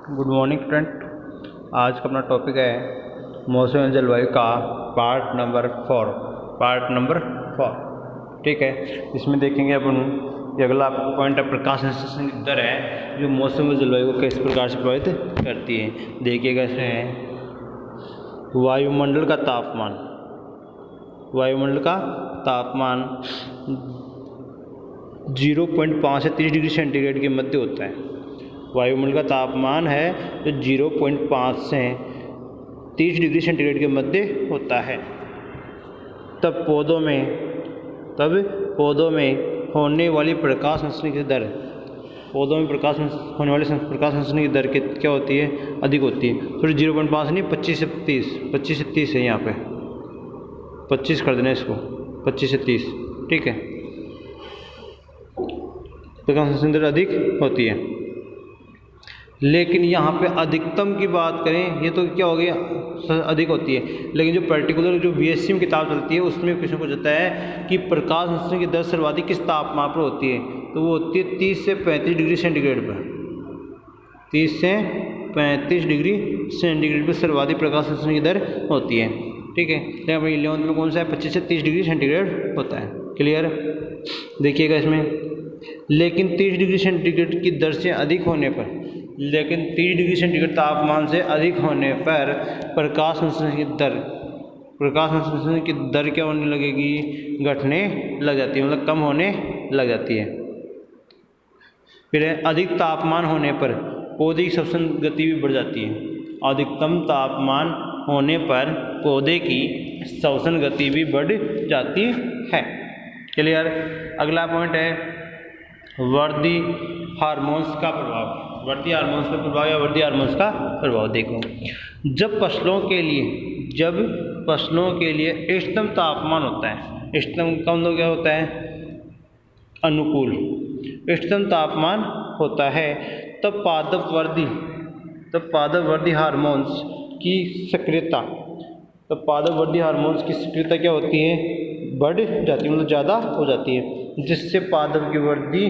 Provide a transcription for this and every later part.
Good morning student. आज का अपना टॉपिक है मौसम एवं जलवायु का पार्ट नंबर 4। ठीक है, इसमें देखेंगे अपन ये अगला पॉइंट है प्रकाश संश्लेषण की दर है जो मौसम व जलवायु को किस प्रकार से प्रभावित करती है। देखिएगा इसमें है वायुमंडल का तापमान 0.5 से 30 डिग्री सेंटीग्रेड के मध्य होता है। वायुमंडल का तापमान है जो 0.5 से 30 डिग्री सेंटीग्रेड के मध्य होता है। तब पौधों में होने वाली प्रकाश संश्लेषण की दर प्रकाश संश्लेषण की दर क्या होती है? अधिक होती है। थोड़ी 0.5 नहीं, 25 से 30 है। यहाँ पे 25 कर देना इसको, 25 से 30। ठीक है, प्रकाश संश्लेषण दर अधिक होती है। लेकिन यहाँ पे अधिकतम की बात करें, ये तो क्या हो गया, अधिक होती है। लेकिन जो पर्टिकुलर जो बीएससी में किताब चलती है उसमें क्वेश्चन पूछता है कि प्रकाश संश्लेषण की दर सर्वाधिक किस तापमान पर होती है, तो वो होती है 30 से 35 डिग्री सेंटीग्रेड पर। 30 से 35 डिग्री सेंटीग्रेड पर सर्वाधिक प्रकाश संश्लेषण की दर होती है। ठीक है, लेकिन अपनी 11th में कौन सा है? 25 से 30 डिग्री सेंटीग्रेड होता है। क्लियर? देखिएगा इसमें, लेकिन 30 डिग्री सेंटीग्रेड की दर से अधिक होने पर, लेकिन 30 डिग्री सेंटीग्रेड तापमान से अधिक होने पर प्रकाश संश्लेषण की दर क्या होने लगेगी? घटने लग जाती है, मतलब कम होने लग जाती है। फिर अधिक तापमान होने पर पौधे की श्वसन गति भी बढ़ जाती है। अधिकतम तापमान होने पर पौधे की श्वसन गति भी बढ़ जाती है। क्लियर? अगला पॉइंट है वर्दी हार्मोन्स का प्रभाव। वर्दी हार्मोन्स का प्रभाव या वर्दी हार्मोन्स का प्रभाव देखो, जब फसलों के लिए इष्टतम तापमान होता है, इष्टतम कम तो क्या होता है? अनुकूल। इष्टतम तापमान होता है तब पादप वर्दी हार्मोन्स की सक्रियता क्या होती है? बढ़ जाती है, मतलब ज़्यादा हो जाती है, जिससे पादप की वृद्धि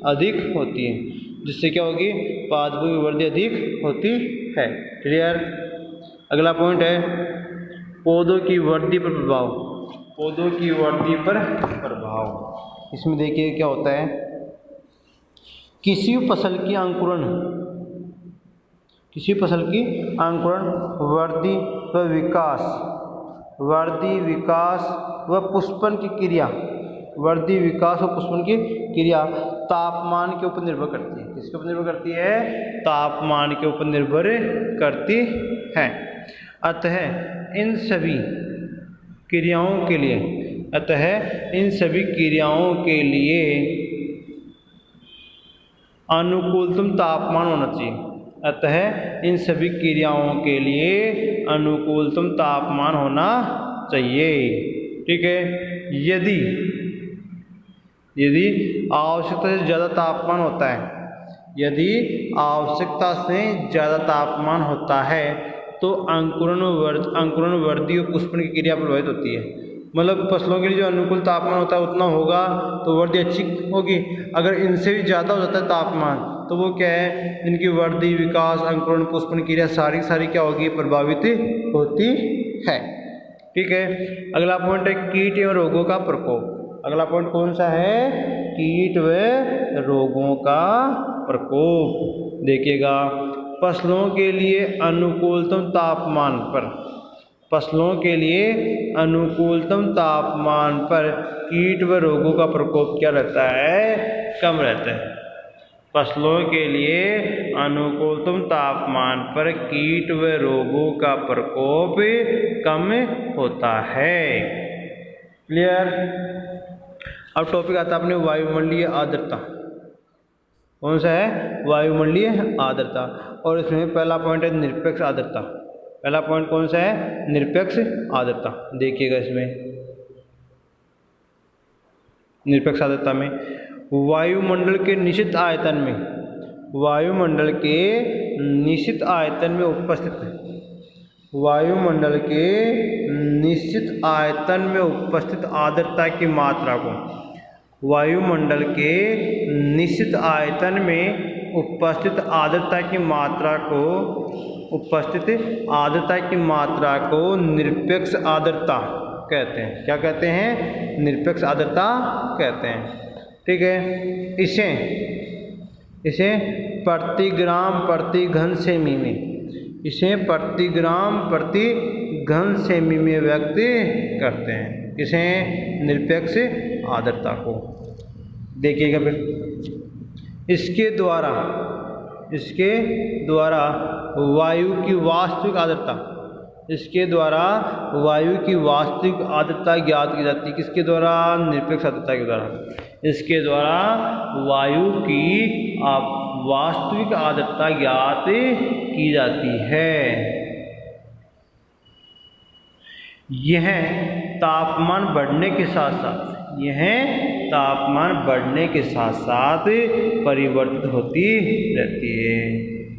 अधिक होती है। जिससे क्या होगी? पादपों की वृद्धि अधिक होती है। क्लियर? अगला पॉइंट है पौधों की वृद्धि पर प्रभाव। इसमें देखिए क्या होता है, किसी फसल की अंकुरण, वृद्धि विकास व पुष्पन की क्रिया तापमान के ऊपर निर्भर करती है। किसके ऊपर निर्भर करती है? तापमान के ऊपर निर्भर करती है। अतः इन सभी क्रियाओं के लिए अनुकूलतम तापमान होना चाहिए। ठीक है, यदि आवश्यकता से ज़्यादा तापमान होता है तो अंकुरण वृद्धि और पुष्पन की क्रिया प्रभावित होती है। मतलब फसलों के लिए जो अनुकूल तापमान होता है उतना होगा तो वृद्धि अच्छी होगी। अगर इनसे भी ज़्यादा हो जाता है तापमान तो वो क्या है, इनकी वृद्धि, विकास, अंकुरण, पुष्पन की क्रिया सारी क्या होगी? प्रभावित होती है। ठीक है, अगला पॉइंट है कीट एवं रोगों का प्रकोप। अगला पॉइंट कौन सा है? कीट व रोगों का प्रकोप। देखिएगा, फसलों के लिए अनुकूलतम तापमान पर कीट व रोगों का प्रकोप क्या रहता है? कम रहता है। फसलों के लिए अनुकूलतम तापमान पर कीट व रोगों का प्रकोप कम होता है। क्लियर? अब टॉपिक आता है अपने वायुमंडलीय आर्द्रता। कौन सा है? वायुमंडलीय आर्द्रता। और इसमें पहला पॉइंट है निरपेक्ष आर्द्रता। पहला पॉइंट कौन सा है? निरपेक्ष आर्द्रता। देखिएगा इसमें निरपेक्ष आर्द्रता में वायुमंडल के निश्चित आयतन में उपस्थित आर्द्रता की मात्रा को उपस्थित आर्द्रता की मात्रा को निरपेक्ष आर्द्रता कहते हैं। क्या कहते हैं? निरपेक्ष आर्द्रता कहते हैं। ठीक है, इसे प्रति ग्राम प्रति घन सेमी में, इसे प्रति ग्राम प्रति घन सेमी में व्यक्त करते हैं। इसे निरपेक्ष आर्द्रता को देखिएगा फिर। इसके द्वारा वायु की वास्तविक आर्द्रता, इसके द्वारा वायु की वास्तविक आर्द्रता ज्ञात की जाती है। किसके द्वारा? निरपेक्ष आर्द्रता के द्वारा। इसके द्वारा वायु की वास्तविक आर्द्रता ज्ञात की जाती है। यह तापमान बढ़ने के साथ साथ परिवर्तित होती रहती है।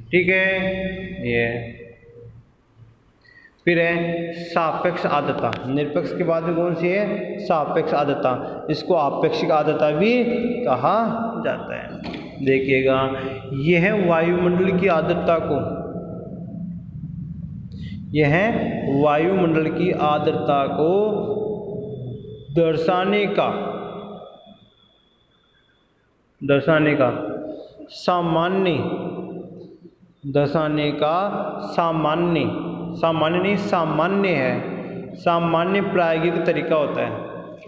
ठीक है, ये फिर है सापेक्ष आर्द्रता। निरपेक्ष के बाद में कौन सी है? सापेक्ष आर्द्रता। इसको आपेक्षिक आर्द्रता भी कहा जाता है। देखिएगा, यह वायुमंडल की आर्द्रता को दर्शाने का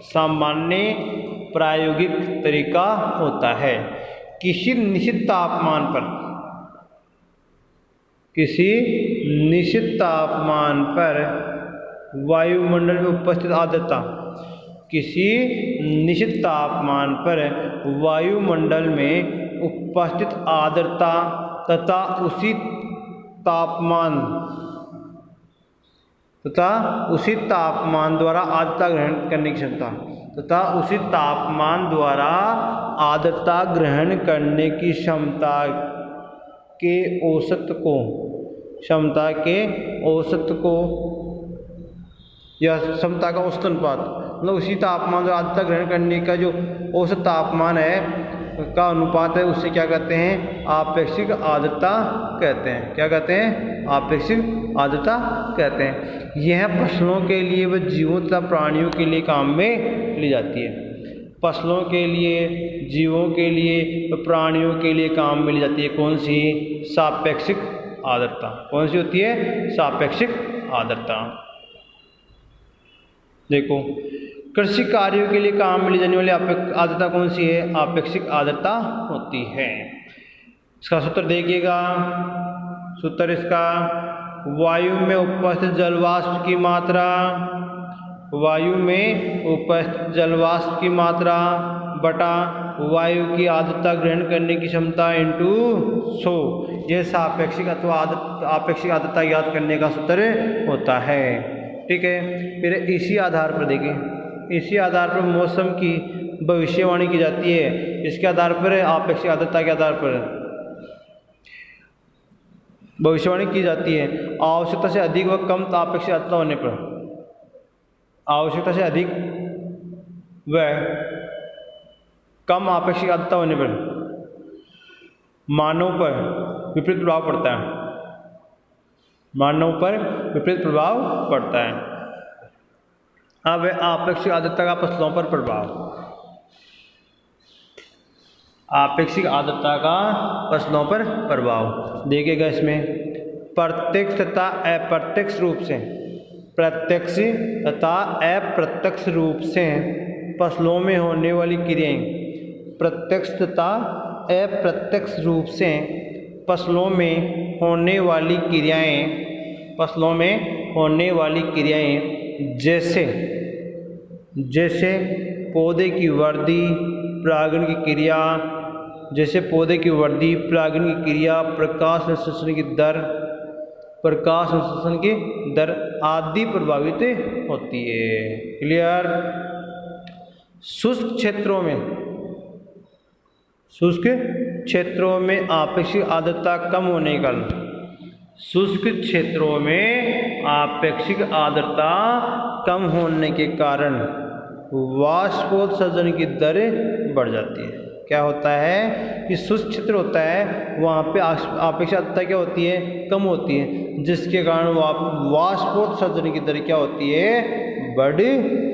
सामान्य प्रायोगिक तरीका होता है। किसी निश्चित तापमान पर वायुमंडल में उपस्थित आर्द्रता, किसी निश्चित तापमान पर वायुमंडल में उपस्थित आर्द्रता तथा उसी तापमान द्वारा आर्द्रता ग्रहण करने की क्षमता, के औसत को या क्षमता का औसत अनुपात, मतलब उसी तापमान द्वारा आर्द्रता ग्रहण करने का जो औसत तापमान है का अनुपात है, उससे क्या कहते हैं? आपेक्षिक आर्द्रता कहते हैं। क्या कहते हैं? आपेक्षिक आर्द्रता कहते हैं। यह फसलों के लिए व जीवों तथा प्राणियों के लिए काम में ली जाती है। फसलों के लिए, जीवों के लिए, व प्राणियों के लिए काम में ली जाती है। कौन सी? सापेक्षिक आर्द्रता। कौन सी होती है? सापेक्षिक आर्द्रता। देखो, कृषि कार्यों के लिए काम में ली जाने वाली आर्द्रता कौन सी है? आपेक्षिक आर्द्रता होती है। इसका सूत्र देखिएगा। सूत्र इसका, वायु में उपस्थित जलवाष्प की मात्रा बटा वायु की आर्द्रता ग्रहण करने की क्षमता इंटू 100। यह सापेक्षिक अथवा आपेक्षिक आर्द्रता ज्ञात करने का सूत्र होता है। ठीक है, फिर इसी आधार पर देखें, इसी आधार पर मौसम की भविष्यवाणी की जाती है। इसके आधार पर, आपेक्षिक आर्द्रता के आधार पर भविष्यवाणी की जाती है। आवश्यकता से अधिक व कम आपेक्षिक आर्द्रता होने पर, आवश्यकता से अधिक व कम आपेक्षिक आर्द्रता होने पर मानव पर विपरीत प्रभाव पड़ता है। अब आपेक्षिक आर्द्रता का फसलों पर प्रभाव। आपेक्षिक आर्द्रता का फसलों पर प्रभाव देखिएगा। इसमें प्रत्यक्ष तथा अप्रत्यक्ष रूप से फसलों में होने वाली क्रियाएं, प्रत्यक्ष तथा अप्रत्यक्ष रूप से फसलों में होने वाली क्रियाएं जैसे पौधे की वृद्धि, परागण की क्रिया, प्रकाश संश्लेषण की दर आदि प्रभावित होती है। क्लियर? शुष्क क्षेत्रों में आपेक्षिक आर्द्रता कम होने का, शुष्क क्षेत्रों में आपेक्षिक आर्द्रता कम होने के कारण वाष्पोत्सर्जन की दर बढ़ जाती है। क्या होता है कि शुष्क क्षेत्र होता है वहाँ पे आपेक्षिक आर्द्रता क्या होती है, कम होती है, जिसके कारण वाष्पोत्सर्जन की दर क्या होती है, बढ़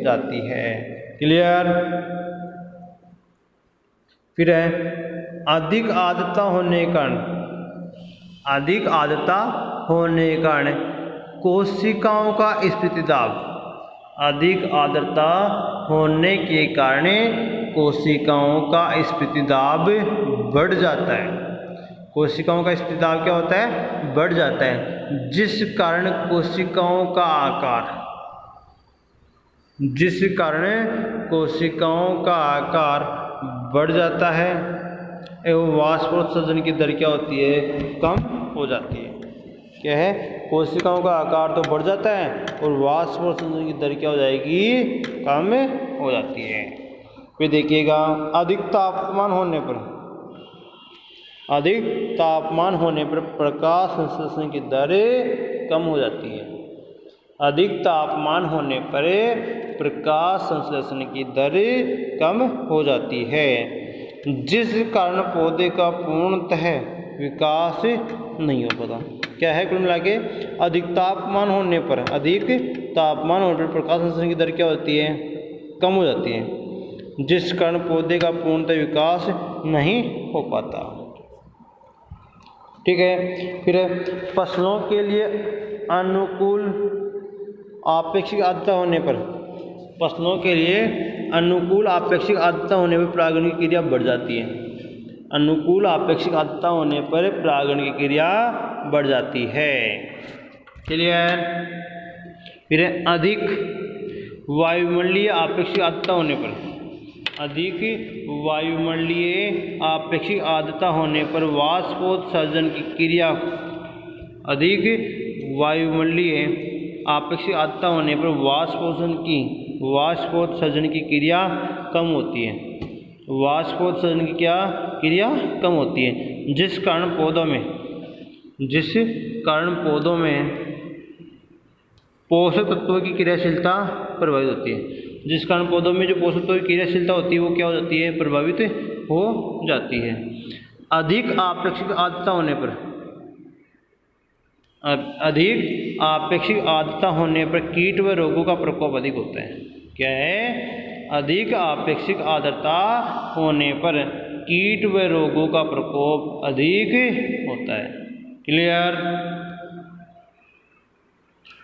जाती है। क्लियर। फिर है अधिक आर्द्रता होने के कारण, अधिक आर्द्रता होने के कारण कोशिकाओं का स्फीति दाब, अधिक आर्द्रता होने के कारण कोशिकाओं का स्फीति दाब बढ़ जाता है। कोशिकाओं का स्फीति दाब क्या होता है, बढ़ जाता है, जिस कारण कोशिकाओं का आकार, जिस कारण कोशिकाओं का आकार बढ़ जाता है एवं वाष्पोत्सर्जन की दर क्या होती है, कम हो जाती है। क्या है, कोशिकाओं का आकार तो बढ़ जाता है और वाष्पोत्सर्जन की दर क्या हो जाएगी, कम हो जाती है। फिर देखिएगा अधिक तापमान होने पर, अधिक तापमान होने पर प्रकाश संश्लेषण की दर कम हो जाती है। अधिक तापमान होने पर प्रकाश संश्लेषण की दर कम हो जाती है, जिस कारण पौधे का पूर्णतः विकास नहीं हो पाता। क्या है, कुल मिला के अधिक तापमान होने पर, अधिक तापमान होने पर प्रकाश संश्लेषण की दर क्या होती है, कम हो जाती है, जिस कारण पौधे का पूर्णतः विकास नहीं हो पाता। ठीक है। फिर फसलों के लिए अनुकूल आपेक्षिक आर्द्रता होने पर, फसलों के लिए अनुकूल आपेक्षिक आर्द्रता होने पर परागण की क्रिया बढ़ जाती है। अनुकूल आपेक्षिक आर्द्रता होने पर परागण की क्रिया बढ़ जाती है। क्लियर। फिर अधिक वायुमंडलीय आपेक्षिक आर्द्रता होने पर, अधिक वायुमंडलीय आपेक्षिक आर्द्रता होने पर वाष्पोत्सर्जन की क्रिया, अधिक वायुमंडलीय आपेक्षिक आर्द्रता होने पर वाष्पोत्सर्जन की क्रिया कम होती है। वाष्पोत्सर्जन की क्या क्रिया कम होती है, जिस कारण पौधों में पोषक तत्वों की क्रियाशीलता प्रभावित होती है। जिस कारण पौधों में जो पोषक तत्वों की क्रियाशीलता होती है वो क्या हो जाती है, प्रभावित हो जाती है। अधिक आपेक्षिक आर्द्रता होने पर, अधिक आपेक्षिक आर्द्रता होने पर कीट व रोगों का प्रकोप अधिक होता है। क्या है, अधिक आपेक्षिक आर्द्रता होने पर कीट व रोगों का प्रकोप अधिक होता है। क्लियर।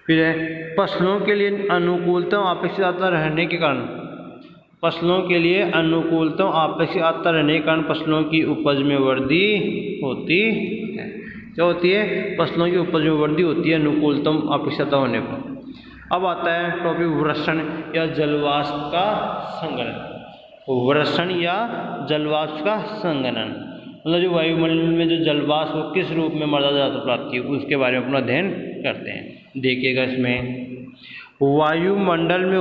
फिर है फसलों के लिए अनुकूलतम आपेक्षिक आर्द्रता रहने के कारण, फसलों के लिए अनुकूलतम आपेक्षिक आर्द्रता रहने के कारण फसलों की उपज में वृद्धि होती है। क्या होती है, फसलों की उपज में वृद्धि होती है अनुकूलतम आपेक्षिक आर्द्रता होने पर। अब आता है टॉपिक वर्षण या जलवाष्प का संघनन। वर्षण या जलवाष्प का संघनन मतलब जो वायुमंडल में जो जलवाष्प किस रूप में मर्यादा धातु प्राप्त है उसके बारे में अपना अध्ययन करते हैं। देखिएगा इसमें वायुमंडल में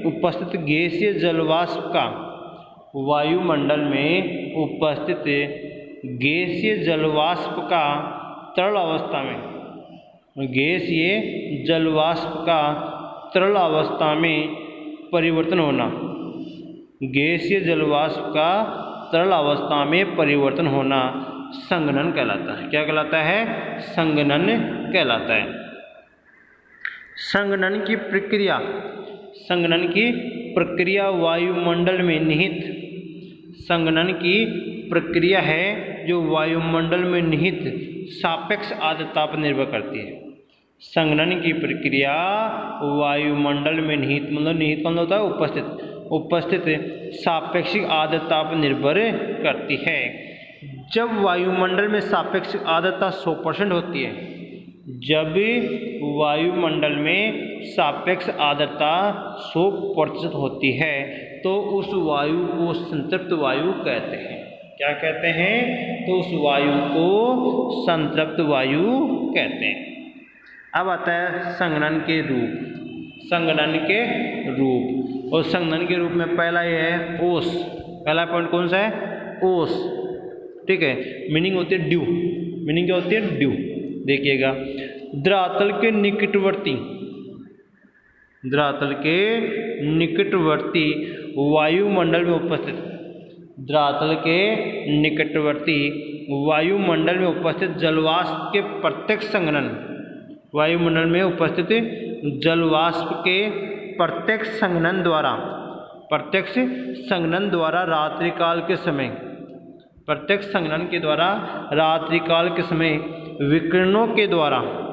उपस्थित गैसीय जलवाष्प का, वायुमंडल में उपस्थित गैसीय जलवाष्प का तरल अवस्था में, गैसीय जलवाष्प का तरल अवस्था में परिवर्तन होना, गैसीय जलवाष्प का तरल अवस्था में परिवर्तन होना संघनन कहलाता है। क्या कहलाता है, संघनन कहलाता है। संघनन की प्रक्रिया, संघनन की प्रक्रिया वायुमंडल में निहित, संघनन की प्रक्रिया है जो वायुमंडल में निहित सापेक्ष आर्द्रता पर निर्भर करती है। संघनन की प्रक्रिया वायुमंडल में निहित निहित मतलब होता है उपस्थित सापेक्षिक आर्द्रता पर निर्भर करती है। जब वायुमंडल में सापेक्षिक आर्द्रता 100% होती है, जब वायुमंडल में सापेक्ष आर्द्रता 100% होती है तो उस वायु को संतृप्त वायु कहते हैं। क्या कहते हैं, तो उस वायु को संतृप्त वायु कहते हैं। अब आता है संघनन के रूप, संघनन के रूप, और संघनन के रूप में पहला ये है ओस। पहला पॉइंट कौन सा है, ओस। ठीक है, मीनिंग होती है ड्यू, मीनिंग क्या होती है, ड्यू। देखिएगा धरातल के निकटवर्ती, धरातल के निकटवर्ती वायुमंडल में उपस्थित, धरातल के निकटवर्ती वायुमंडल में उपस्थित जलवाष्प के प्रत्यक्ष संघनन, वायुमंडल में उपस्थित जलवाष्प के प्रत्यक्ष संघनन द्वारा रात्रिकाल के समय, प्रत्यक्ष संघनन के द्वारा रात्रिकाल के समय विकिरणों के द्वारा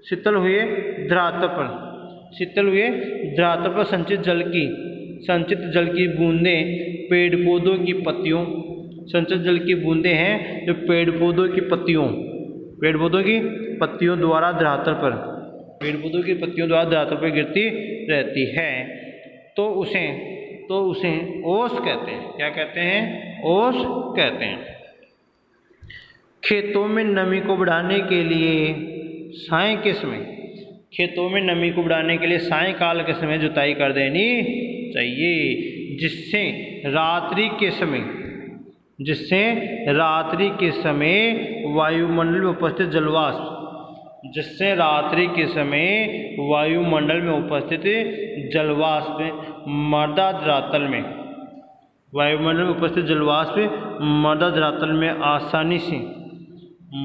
शीतल हुए धरातल पर संचित जल की बूंदें पेड़ पौधों की पत्तियों, संचित जल की बूंदें हैं जो पेड़ पौधों की पत्तियों द्वारा धरातल पर गिरती रहती है, तो उसे ओस कहते हैं। क्या कहते हैं? ओस कहते हैं। खेतों में नमी को बढ़ाने के लिए सायंकाल के समय जुताई कर देनी चाहिए, जिससे रात्रि के समय वायुमंडल में उपस्थित जलवाष्प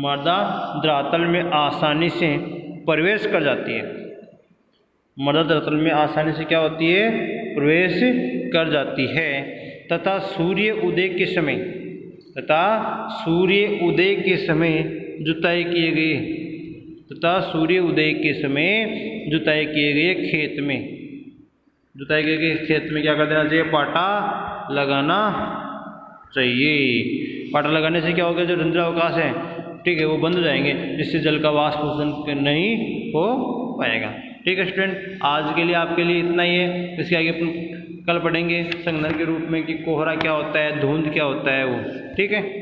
मृदा धरातल में आसानी से प्रवेश कर जाती है। प्रवेश कर जाती है तथा सूर्य उदय के समय जुताई किए गए खेत में क्या कर देना चाहिए? पाटा लगाना चाहिए। पाटा लगाने से क्या होगा? जो रंध्रावकाश है, ठीक है, वो बंद हो जाएंगे, जिससे जल का वाष्पोषण नहीं हो पाएगा। ठीक है स्टूडेंट, आज के लिए आपके लिए इतना ही है। इसके आगे अपन कल पढ़ेंगे संघनन के रूप में कि कोहरा क्या होता है, धुंध क्या होता है वो। ठीक है।